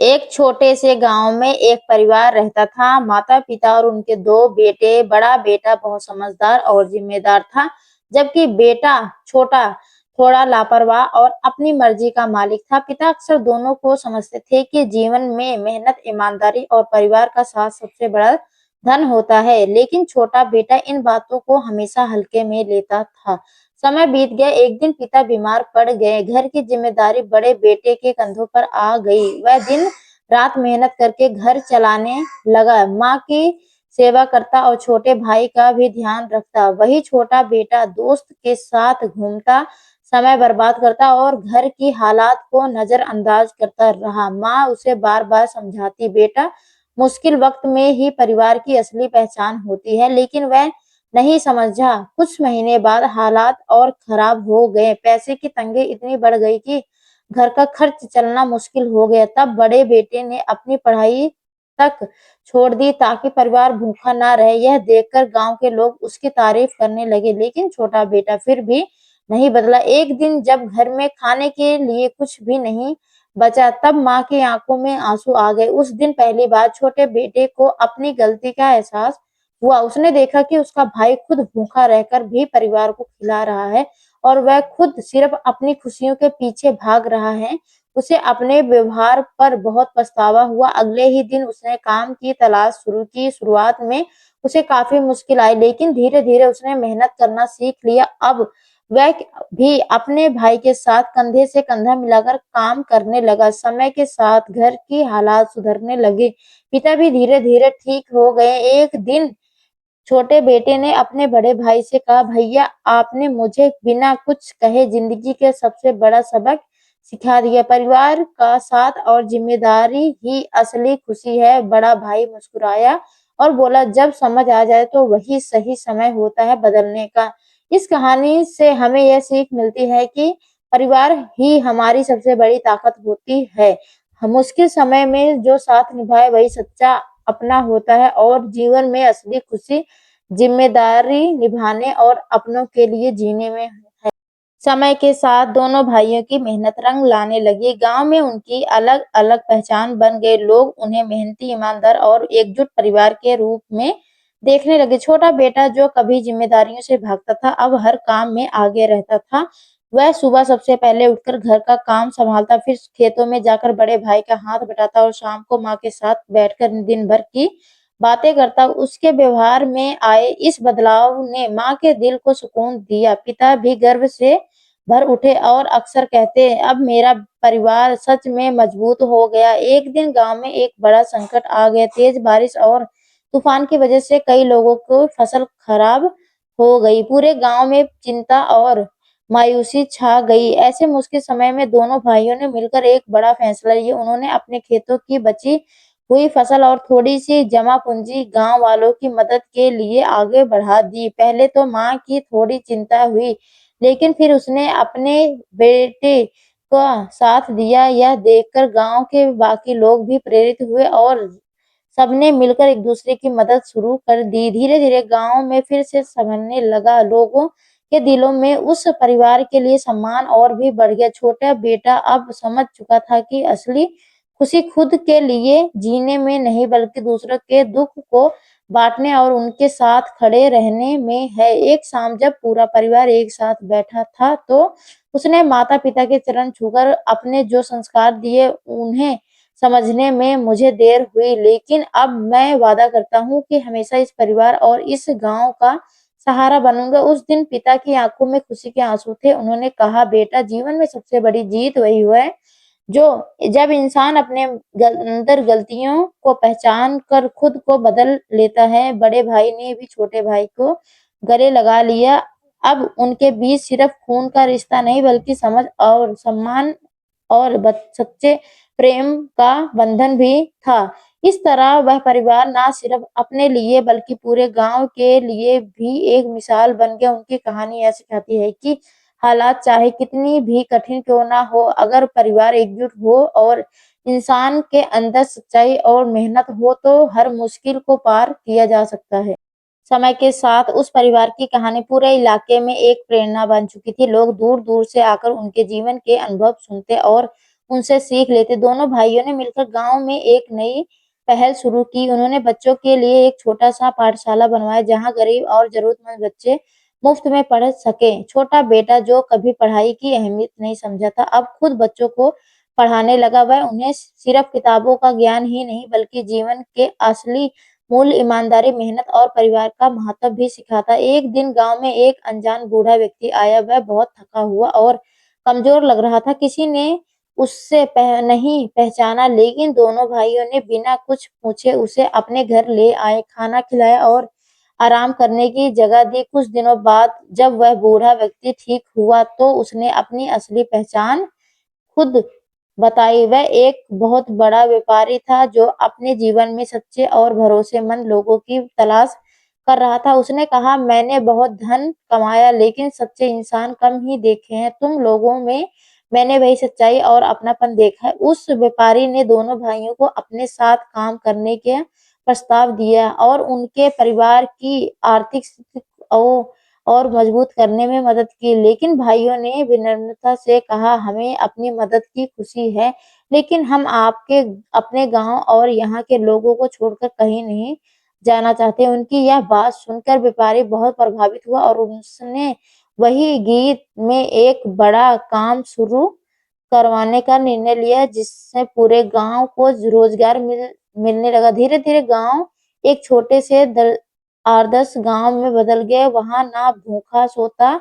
एक छोटे से गांव में एक परिवार रहता था। माता पिता और उनके दो बेटे। बड़ा बेटा बहुत समझदार और जिम्मेदार था, जबकि बेटा छोटा थोड़ा लापरवाह और अपनी मर्जी का मालिक था। पिता अक्सर दोनों को समझते थे कि जीवन में मेहनत, ईमानदारी और परिवार का साथ सबसे बड़ा धन होता है, लेकिन छोटा बेटा इन बातों को हमेशा हल्के में लेता था। समय बीत गया। एक दिन पिता बीमार पड़ गए। घर की जिम्मेदारी बड़े बेटे के कंधों पर आ गई। वह दिन रात मेहनत करके घर चलाने लगा, माँ की सेवा करता और छोटे भाई का भी ध्यान रखता। वही छोटा बेटा दोस्त के साथ घूमता, समय बर्बाद करता और घर की हालात को नजरअंदाज करता रहा। माँ उसे बार बार समझाती, बेटा, मुश्किल वक्त में ही परिवार की असली पहचान होती है, लेकिन वह नहीं समझा। कुछ महीने बाद हालात और खराब हो गए। पैसे की तंगी इतनी बढ़ गई कि घर का खर्च चलना मुश्किल हो गया। तब बड़े बेटे ने अपनी पढ़ाई तक छोड़ दी ताकि परिवार भूखा ना रहे। यह देखकर गांव के लोग उसकी तारीफ करने लगे, लेकिन छोटा बेटा फिर भी नहीं बदला। एक दिन जब घर में खाने के लिए कुछ भी नहीं बचा, तब माँ की आंखों में आंसू आ गए। उस दिन पहली बार छोटे बेटे को अपनी गलती का एहसास हुआ। उसने देखा कि उसका भाई खुद भूखा रहकर भी परिवार को खिला रहा है और वह खुद सिर्फ अपनी खुशियों के पीछे भाग रहा है। उसे अपने व्यवहार पर बहुत पछतावा हुआ। अगले ही दिन उसने काम की तलाश शुरू की। शुरुआत में उसे काफी मुश्किल आई, लेकिन धीरे धीरे उसने मेहनत करना सीख लिया। अब वह भी अपने भाई के साथ कंधे से कंधा मिलाकर काम करने लगा। समय के साथ घर की हालात सुधरने लगे। पिता भी धीरे धीरे ठीक हो गए। एक दिन छोटे बेटे ने अपने बड़े भाई से कहा, भैया, आपने मुझे बिना कुछ कहे जिंदगी के सबसे बड़ा सबक सिखा दिया। परिवार का साथ और जिम्मेदारी ही असली खुशी है। बड़ा भाई मुस्कुराया और बोला, जब समझ आ जाए तो वही सही समय होता है बदलने का। इस कहानी से हमें यह सीख मिलती है कि परिवार ही हमारी सबसे बड़ी ताकत होती है। हम मुश्किल समय में जो साथ निभाए वही सच्चा अपना होता है और जीवन में असली खुशी जिम्मेदारी निभाने और अपनों के लिए जीने में है। समय के साथ दोनों भाइयों की मेहनत रंग लाने लगी। गांव में उनकी अलग अलग पहचान बन गई। लोग उन्हें मेहनती, ईमानदार और एकजुट परिवार के रूप में देखने लगे। छोटा बेटा जो कभी जिम्मेदारियों से भागता था, अब हर काम में आगे रहता था। वह सुबह सबसे पहले उठकर घर का काम संभालता, फिर खेतों में जाकर बड़े भाई का हाथ बटाता और शाम को माँ के साथ बैठकर दिन भर की बातें करता। उसके व्यवहार में आए इस बदलाव ने माँ के दिल को सुकून दिया। पिता भी गर्व से भर उठे और अक्सर कहते, अब मेरा परिवार सच में मजबूत हो गया। एक दिन गांव में एक बड़ा संकट आ गया। तेज बारिश और तूफान की वजह से कई लोगों को फसल खराब हो गई। पूरे गांव में चिंता और मायूसी छा गई। ऐसे मुश्किल समय में दोनों भाइयों ने मिलकर एक बड़ा फैसला लिया। उन्होंने अपने खेतों की बची हुई फसल और थोड़ी सी जमा पूंजी गांव वालों की मदद के लिए आगे बढ़ा दी। पहले तो माँ की थोड़ी चिंता हुई, लेकिन फिर उसने अपने बेटे का साथ दिया। यह देखकर गांव के बाकी लोग भी प्रेरित हुए और सबने मिलकर एक दूसरे की मदद शुरू कर दी। धीरे धीरे गांव में फिर से संभलने लगा। लोगों के दिलों में उस परिवार के लिए सम्मान और भी बढ़ गया। छोटा बेटा अब समझ चुका था कि असली खुशी खुद के लिए जीने में नहीं, बल्कि दूसरों के दुख को बांटने और उनके साथ खड़े रहने में है। एक शाम जब पूरा परिवार एक साथ बैठा था, तो उसने माता पिता के चरण छूकर अपने जो संस्कार दिए उन्हें समझने में मुझे देर हुई, लेकिन अब मैं वादा करता हूँ कि हमेशा इस परिवार और इस गांव का सहारा बनूंगा। उस दिन पिता की आंखों में खुशी के आंसू थे। उन्होंने कहा, बेटा, जीवन में सबसे बड़ी जीत वही है जो जब इंसान अपने अंदर गलतियों को पहचान कर खुद को बदल लेता है। बड़े भाई ने भी छोटे भाई को गले लगा लिया। अब उनके बीच सिर्फ खून का रिश्ता नहीं, बल्कि समझ और सम्मान और सच्चे प्रेम का बंधन भी था। इस तरह वह परिवार ना सिर्फ अपने लिए बल्कि पूरे गांव के लिए भी एक मिसाल बन गया। उनकी कहानी यह सिखाती है कि हालात चाहे कितनी भी कठिन क्यों ना हो, अगर परिवार एकजुट हो और इंसान के अंदर सच्चाई और मेहनत हो, तो हर मुश्किल को पार किया जा सकता है। समय के साथ उस परिवार की कहानी पूरे इलाके में एक प्रेरणा बन चुकी थी। लोग दूर दूर से आकर उनके जीवन के अनुभव सुनते और उनसे सीख लेते। दोनों भाइयों ने मिलकर गाँव में एक नई पहल शुरू की। उन्होंने बच्चों के लिए एक छोटा-सा पाठशाला बनवाया जहाँ गरीब और ज़रूरतमंद बच्चे मुफ्त में पढ़ सकें। छोटा बेटा जो कभी पढ़ाई की अहमियत नहीं समझा था, अब खुद बच्चों को पढ़ाने लगा। वह उन्हें सिर्फ किताबों का ज्ञान ही नहीं बल्कि जीवन के असली मूल्य, ईमानदारी, मेहनत और परिवार का महत्व भी सिखाता। एक दिन गाँव में एक अनजान बूढ़ा व्यक्ति आया। वह बहुत थका हुआ और कमज़ोर लग रहा था। किसी ने उससे नहीं पहचाना, लेकिन दोनों भाइयों ने बिना कुछ पूछे उसे अपने घर ले आए, खाना खिलाया और आराम करने की जगह दी। कुछ दिनों बाद जब वह बूढ़ा व्यक्ति ठीक हुआ तो उसने अपनी असली पहचान खुद बताई। वह एक बहुत बड़ा व्यापारी था जो अपने जीवन में सच्चे और भरोसेमंद लोगों की तलाश कर रहा था। उसने कहा, मैंने बहुत धन कमाया लेकिन सच्चे इंसान कम ही देखे हैं। तुम लोगों में मैंने वही सच्चाई और अपनापन देखा है। उस व्यापारी ने दोनों भाइयों को अपने साथ काम करने के प्रस्ताव दिया और उनके परिवार की आर्थिक स्थिति और मजबूत करने में मदद की। लेकिन भाइयों ने विनम्रता से कहा, हमें अपनी मदद की खुशी है, लेकिन हम आपके अपने गांव और यहाँ के लोगों को छोड़कर कहीं नहीं जाना चाहते। उनकी यह बात सुनकर व्यापारी बहुत प्रभावित हुआ और उसने वही गीत में एक बड़ा काम शुरू करवाने का निर्णय लिया, जिससे पूरे गांव को रोजगार मिलने लगा। धीरे-धीरे गांव एक छोटे से आदर्श गांव में बदल गया। वहां ना भूखा सोता,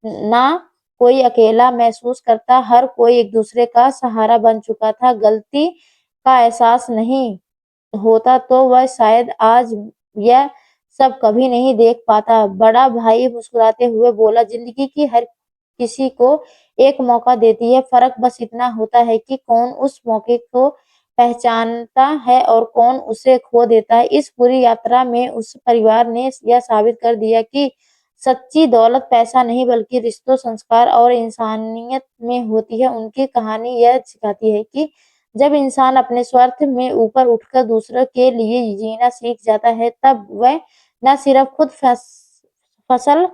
ना कोई अकेला महसूस करता, हर कोई एक दूसरे का सहारा बन चुका था। गलती का एहसास नहीं होता तो वह शायद आज यह सब कभी नहीं देख पाता। बड़ा भाई मुस्कुराते हुए बोला, जिंदगी की हर किसी को एक मौका देती है, फर्क बस इतना होता है कि कौन उस मौके को पहचानता है और कौन उसे खो देता है। इस पूरी यात्रा में उस परिवार ने यह साबित कर दिया कि सच्ची दौलत पैसा नहीं बल्कि रिश्तों, संस्कार और इंसानियत में होती है। उनकी कहानी यह सिखाती है कि जब इंसान अपने स्वार्थ में ऊपर उठकर दूसरों के लिए जीना सीख जाता है, तब वह न सिर्फ खुद फसल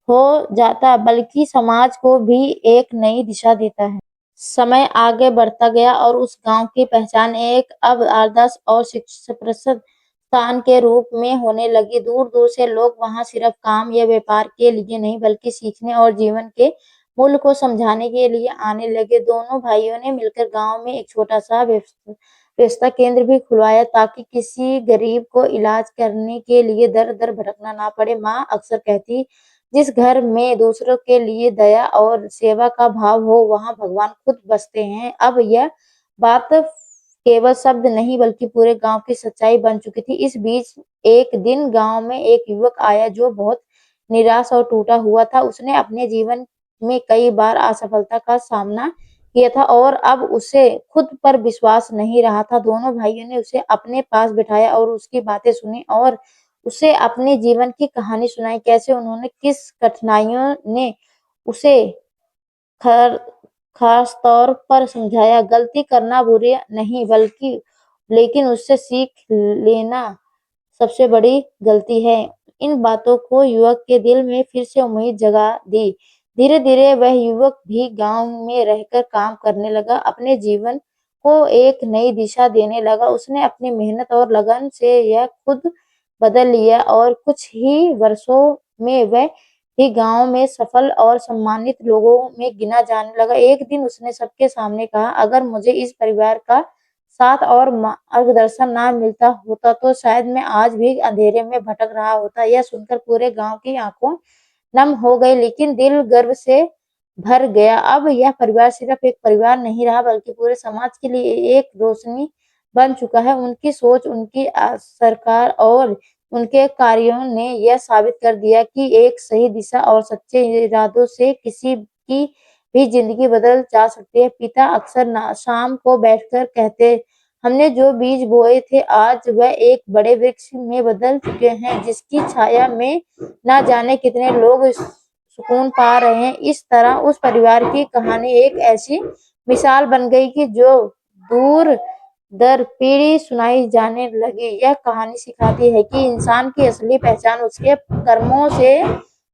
हो जाता बल्कि समाज को भी एक नई दिशा देता है। समय आगे बढ़ता गया और उस गांव की पहचान एक अब आदर्श और शिक्षाप्रद स्थान के रूप में होने लगी। दूर-दूर से लोग वहां सिर्फ काम या व्यापार के लिए नहीं बल्कि सीखने और जीवन के मूल्य को समझाने के लिए आने लगे। दोनों भाइयों ने मिलकर गांव में एक छोटा-सा व्यवस्था केंद्र भी खुलवाया ताकि किसी गरीब को इलाज करने के लिए दर-दर भटकना ना पड़े। माँ अक्सर कहती, जिस घर में दूसरों के लिए दया और सेवा का भाव हो, वहाँ भगवान खुद बसते हैं। अब यह बात केवल शब्द नहीं बल्कि पूरे गांव की सच्चाई बन चुकी थी। इस बीच एक दिन गांव में एक युवक आया जो बहुत निराश और टूटा हुआ था। उसने अपने जीवन में कई बार असफलता का सामना किया था और अब उसे खुद पर विश्वास नहीं रहा था। दोनों भाइयों ने उसे अपने पास बिठाया और उसकी बातें सुनी और उसे अपने जीवन की कहानी सुनाई। कैसे उन्होंने किस कठिनाइयों ने उसे खर खास तौर पर समझाया। गलती करना बुरी नहीं बल्कि लेकिन उससे सीख लेना सबसे बड़ी गलती है। इन बातों को युवक के दिल में फिर से उम्मीद जगा दी। धीरे-धीरे वह युवक भी गांव में रहकर काम करने लगा, अपने जीवन को एक नई दिशा देने लगा। उसने अपनी मेहनत और लगन से यह खुद बदल लिया और कुछ ही वर्षों में वह भी गांव में सफल और सम्मानित लोगों में गिना जाने लगा। एक दिन उसने सबके सामने कहा, अगर मुझे इस परिवार का साथ और मार्गदर्शन ना मिलता होता तो शायद मैं आज भी अंधेरे में भटक रहा होता। यह सुनकर पूरे गांव की आंखों नम हो गई, लेकिन दिल गर्व से भर गया। अब यह परिवार सिर्फ एक परिवार नहीं रहा बल्कि पूरे समाज के लिए एक रोशनी बन चुका है। उनकी सोच, उनकी सरकार और उनके कार्यों ने यह साबित कर दिया कि एक सही दिशा और सच्चे इरादों से किसी की भी जिंदगी बदल जा सकती है। पिता अक्सर शाम को बैठकर कहते, हमने जो बीज बोए थे आज वह एक बड़े वृक्ष में बदल चुके हैं, जिसकी छाया में ना जाने कितने लोग सुकून पा रहे हैं। इस तरह उस परिवार की कहानी एक ऐसी मिसाल बन गई कि जो दूर दर पीढ़ी सुनाई जाने लगी। यह कहानी सिखाती है कि इंसान की असली पहचान उसके कर्मों से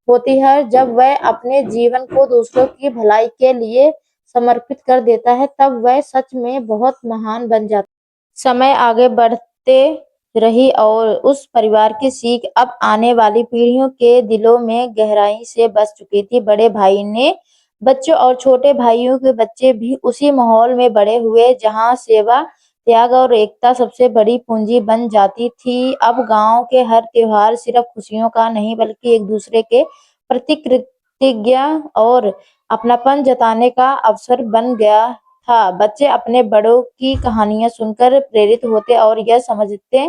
होती है। जब वह अपने जीवन को दूसरों की भलाई के लिए समर्पित कर देता है, तब वह सच में बहुत महान बन जाता है। समय आगे बढ़ते रही और उस परिवार की सीख अब आने वाली पीढ़ियों के दिलों में गहराई से बस चुकी थी। बड़े भाई ने बच्चों और छोटे भाइयों के बच्चे भी उसी माहौल में बड़े हुए जहाँ सेवा, त्याग और एकता सबसे बड़ी पूंजी बन जाती थी। अब गांव के हर त्योहार सिर्फ खुशियों का नहीं बल्कि एक दूसरे के प्रति कृतज्ञता और अपनापन जताने का अवसर बन गया था। बच्चे अपने बड़ों की कहानियां सुनकर प्रेरित होते और यह समझते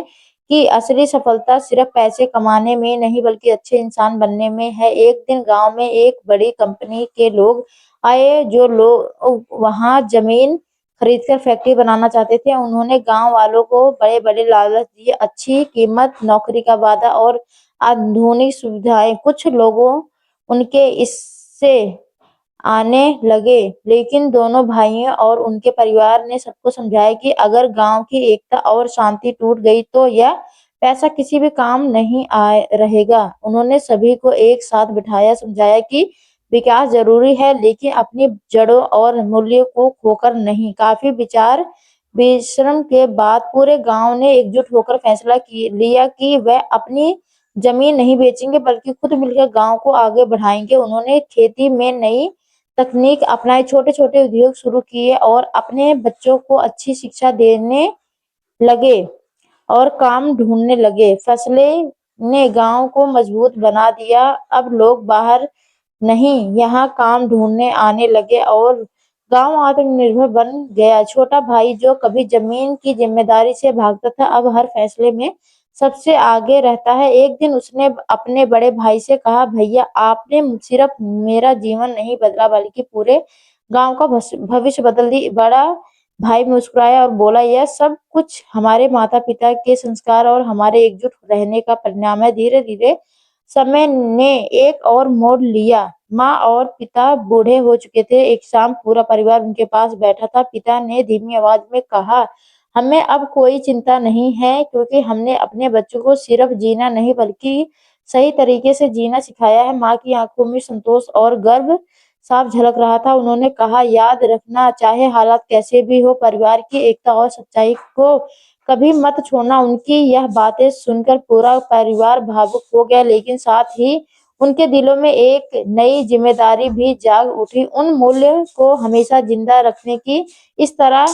कि असली सफलता सिर्फ पैसे कमाने में नहीं बल्कि अच्छे इंसान बनने में है। एक दिन गांव में एक बड़ी कंपनी के लोग आए जो लोग वहां जमीन खरीदकर फैक्ट्री बनाना चाहते थे। उन्होंने गांव वालों को बड़े-बड़े लालच दिए, अच्छी कीमत, नौकरी का वादा और आधुनिक सुविधाएं। कुछ लोगों उनके इससे आने लगे, लेकिन दोनों भाइयों और उनके परिवार ने सबको समझाया कि अगर गांव की एकता और शांति टूट गई तो यह पैसा किसी भी काम नहीं आए रहेगा। उन्होंने सभी को एक साथ बिठाया, समझाया कि विकास जरूरी है लेकिन अपनी जड़ों और मूल्यों को खोकर नहीं। काफी विचार विश्रम के बाद पूरे गांव ने एकजुट होकर फैसला लिया कि वह अपनी जमीन नहीं बेचेंगे बल्कि खुद मिलकर गांव को आगे बढ़ाएंगे। उन्होंने खेती में नई तकनीक अपनाई, छोटे-छोटे उद्योग शुरू किए और अपने बच्चों को अच्छी शिक्षा देने लगे और काम ढूंढने लगे। फसलें ने गांव को मजबूत बना दिया। अब लोग बाहर नहीं, यहाँ काम ढूंढने आने लगे और गांव आत्मनिर्भर बन गया। छोटा भाई जो कभी जमीन की जिम्मेदारी से भागता था, अब हर फैसले में सबसे आगे रहता है। एक दिन उसने अपने बड़े भाई से कहा, भैया आपने सिर्फ मेरा जीवन नहीं बदला बल्कि पूरे गांव का भविष्य बदल दी। बड़ा भाई मुस्कुराया और बोला, यह सब कुछ हमारे माता पिता के संस्कार और हमारे एकजुट रहने का परिणाम है। धीरे धीरे समय ने एक और मोड़ लिया। माँ और पिता बूढ़े हो चुके थे। एक शाम पूरा परिवार उनके पास बैठा था। पिता ने धीमी आवाज में कहा, हमें अब कोई चिंता नहीं है क्योंकि हमने अपने बच्चों को सिर्फ जीना नहीं बल्कि सही तरीके से जीना सिखाया है। माँ की आंखों में संतोष और गर्व साफ झलक रहा था। उन्होंने कहा, याद रखना चाहे हालात कैसे भी हो, परिवार की एकता और सच्चाई को कभी मत छोड़ना। उनकी यह बातें सुनकर पूरा परिवार भावुक हो गया, लेकिन साथ ही उनके दिलों में एक नई जिम्मेदारी भी जाग उठी, उन मूल्यों को हमेशा जिंदा रखने की। इस तरह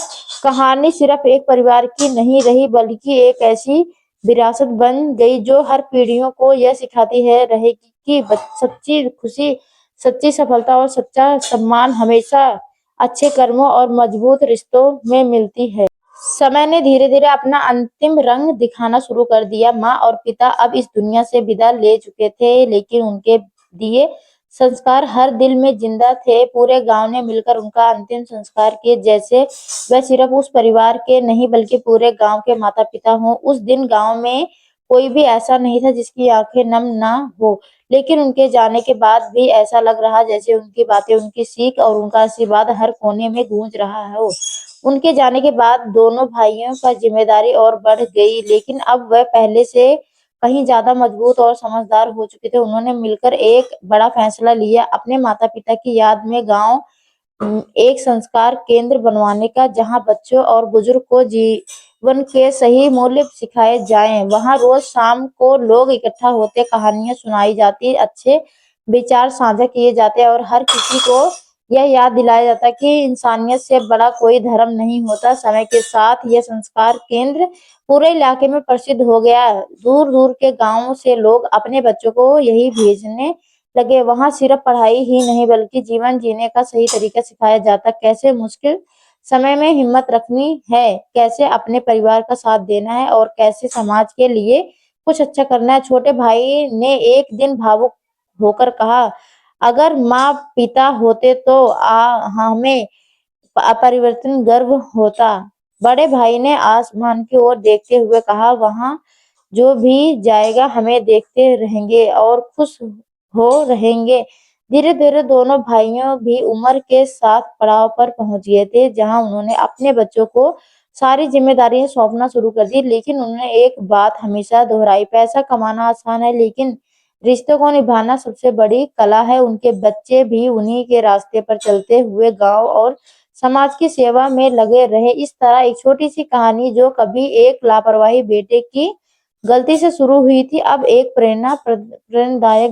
कहानी सिर्फ एक परिवार की नहीं रही बल्कि एक ऐसी विरासत बन गई जो हर पीढ़ियों को यह सिखाती है रहेगी कि सच्ची खुशी, सच्ची सफलता और सच्चा सम्मान हमेशा अच्छे कर्मों और मजबूत रिश्तों में मिलती है। समय ने धीरे-धीरे अपना अंतिम रंग दिखाना शुरू कर दिया। माँ और पिता अब इस दुनिया से विदा ले चुके थे, लेकिन उनके दिए संस्कार हर दिल में जिंदा थे। पूरे गांव ने मिलकर उनका अंतिम संस्कार किए, जैसे वह सिर्फ उस परिवार के नहीं बल्कि पूरे गांव के माता-पिता हों। उस दिन गांव में कोई भी ऐसा नहीं था जिसकी आंखें नम ना हो, लेकिन उनके जाने के बाद भी ऐसा लग रहा जैसे उनकी बातें, उनकी सीख और उनका आशीर्वाद हर कोने में गूंज रहा हो। उनके जाने के बाद दोनों भाइयों का जिम्मेदारी और बढ़ गई, लेकिन अब वह पहले से कहीं ज्यादा मजबूत और समझदार हो चुके थे। उन्होंने मिलकर एक बड़ा फैसला लिया, अपने माता-पिता की याद में गांव एक संस्कार केंद्र बनवाने का, जहां बच्चों और बुजुर्ग को जीवन के सही मूल्य सिखाए जाएं। वहां रोज शाम को लोग इकट्ठा होते, कहानियां सुनाई जाती, अच्छे विचार साझा किए जाते और हर किसी को यह याद दिलाया जाता कि इंसानियत से बड़ा कोई धर्म नहीं होता। समय के साथ यह संस्कार केंद्र पूरे इलाके में प्रसिद्ध हो गया। दूर-दूर के गांवों से लोग अपने बच्चों को यही भेजने लगे। वहां सिर्फ पढ़ाई ही नहीं बल्कि जीवन जीने का सही तरीका सिखाया जाता, कैसे मुश्किल समय में हिम्मत रखनी है, कैसे अपने परिवार का साथ देना है और कैसे समाज के लिए कुछ अच्छा करना है। छोटे भाई ने एक दिन भावुक होकर कहा, अगर माँ पिता होते तो हमें अपरिवर्तन गर्व होता। बड़े भाई ने आसमान की ओर देखते हुए कहा, वहां जो भी जाएगा हमें देखते रहेंगे और खुश हो रहेंगे। धीरे धीरे दोनों भाइयों भी उम्र के साथ पड़ाव पर पहुंच गए थे जहां उन्होंने अपने बच्चों को सारी जिम्मेदारियां सौंपना शुरू कर दी, लेकिन उन्होंने एक बात हमेशा दोहराई, पैसा कमाना आसान है लेकिन रिश्तों को निभाना सबसे बड़ी कला है। उनके बच्चे भी उन्हीं के रास्ते पर चलते हुए गाँव और समाज की सेवा में लगे रहे। इस तरह एक छोटी-सी कहानी जो कभी एक लापरवाही बेटे की गलती से शुरू हुई थी, अब एक प्रेरणादायक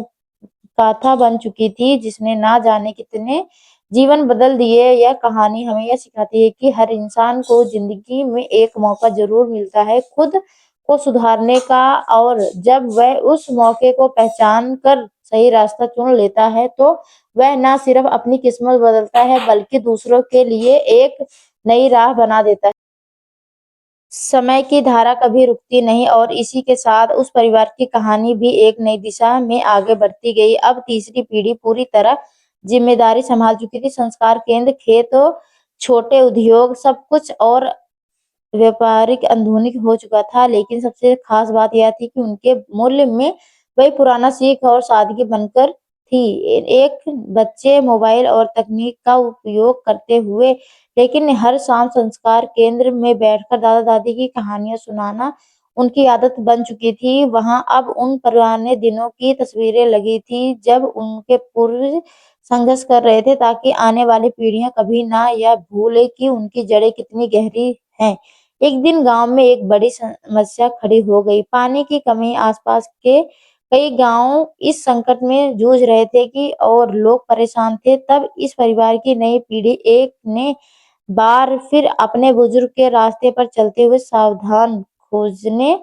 गाथा बन चुकी थी, जिसने ना जाने कितने जीवन बदल दिए। यह कहानी हमें यह सिखाती है कि हर इंसान को ज़िंदगी में एक मौका ज़रूर मिलता है खुद को सुधारने का, और जब वह उस मौके को पहचान कर सही रास्ता चुन लेता है, तो वह ना सिर्फ अपनी किस्मत बदलता है, बल्कि दूसरों के लिए एक नई राह बना देता है। समय की धारा कभी रुकती नहीं, और इसी के साथ उस परिवार की कहानी भी एक नई दिशा में आगे बढ़ती गई। अब तीसरी पीढ़ी पूरी तरह जिम्मेदारी संभाल चुकी थी। संस्कार केंद्र, खेत, छोटे उद्योग, सब कुछ और व्यापारिक आधुनिक हो चुका था, लेकिन सबसे खास बात यह थी कि उनके मूल्य में वही पुराना सीख और सादगी बनकर थी। एक बच्चे मोबाइल और तकनीक का उपयोग करते हुए, लेकिन हर शाम संस्कार केंद्र में बैठकर दादा-दादी की कहानियाँ सुनाना उनकी आदत बन चुकी थी। वहाँ अब उन पुराने दिनों की तस्वीरें लगी थी, जब उनके पूर्वज संघर्ष कर रहे थे, ताकि आने वाली पीढ़ियाँ कभी ना यह भूले कि उनकी जड़ें कितनी गहरी हैं। एक दिन गांव में एक बड़ी समस्या खड़ी हो गई। पानी की कमी। आसपास के कई गांव इस संकट में जूझ रहे थे कि और लोग परेशान थे। तब इस परिवार की नई पीढ़ी एक ने बार फिर अपने बुजुर्ग के रास्ते पर चलते हुए सावधान खोजने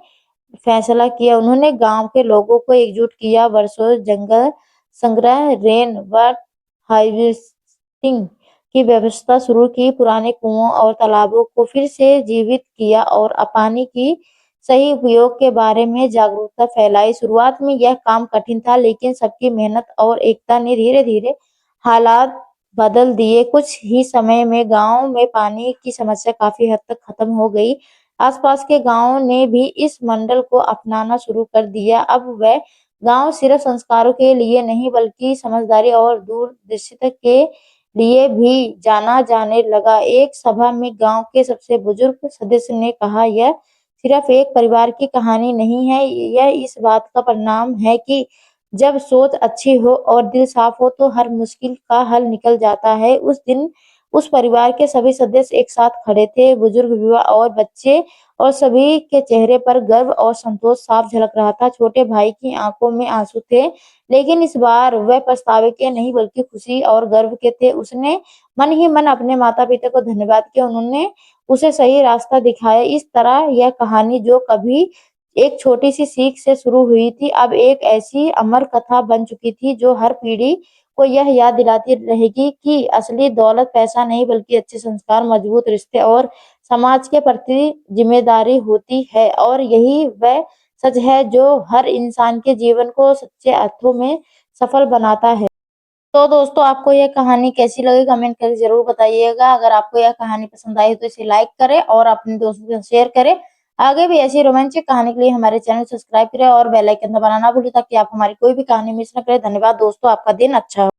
फैसला किया। उन्होंने गांव के लोगों को एकजुट किया, वर्षों जंगल संग्रह, रेन वाटर हार्वेस्टिंग की व्यवस्था शुरू की, पुराने कुओं और तालाबों को फिर से जीवित किया, और पानी की सही उपयोग के बारे में जागरूकता फैलाई। शुरुआत में यह काम कठिन था, लेकिन सबकी मेहनत और एकता ने धीरे-धीरे हालात बदल दिए। कुछ ही समय में गांव में पानी की समस्या काफी हद तक खत्म हो गई। आसपास के गांवों ने भी इस मॉडल को अपनाना शुरू कर दिया। अब वह गांव सिर्फ संस्कारों के लिए नहीं, बल्कि समझदारी और दूरदर्शिता के लिए भी जाना जाने लगा। एक सभा में गांव के सबसे बुजुर्ग सदस्य ने कहा, यह सिर्फ एक परिवार की कहानी नहीं है, यह इस बात का परिणाम है कि जब सोच अच्छी हो और दिल साफ हो, तो हर मुश्किल का हल निकल जाता है। उस दिन उस परिवार के सभी सदस्य एक साथ खड़े थे, बुजुर्ग, युवा और बच्चे, और सभी के चेहरे पर गर्व और संतोष साफ झलक रहा था। छोटे भाई की आंखों में आंसू थे, लेकिन इस बार वह पछतावे के नहीं, बल्कि खुशी और गर्व के थे। उसने मन ही मन अपने माता-पिता को धन्यवाद किया, उन्होंने उसे सही रास्ता दिखाया। इस तरह यह कहानी, जो कभी एक छोटी-सी सीख से शुरू हुई थी, अब एक ऐसी अमर कथा बन चुकी थी, जो हर पीढ़ी को यह याद दिलाती रहेगी कि असली दौलत पैसा नहीं, बल्कि अच्छे संस्कार, मजबूत रिश्ते और समाज के प्रति जिम्मेदारी होती है। और यही वह सच है जो हर इंसान के जीवन को सच्चे अर्थों में सफल बनाता है। तो दोस्तों, आपको यह कहानी कैसी लगी कमेंट करके ज़रूर बताइएगा। अगर आपको यह कहानी पसंद आई तो इसे लाइक करें और अपने दोस्तों के साथ शेयर करें। आगे भी ऐसी रोमांचक कहानी के लिए हमारे चैनल सब्सक्राइब करें और बेल आइकन दबाना ना भूलें, ताकि आप हमारी कोई भी कहानी मिस ना करें। धन्यवाद दोस्तों, आपका दिन अच्छा हो।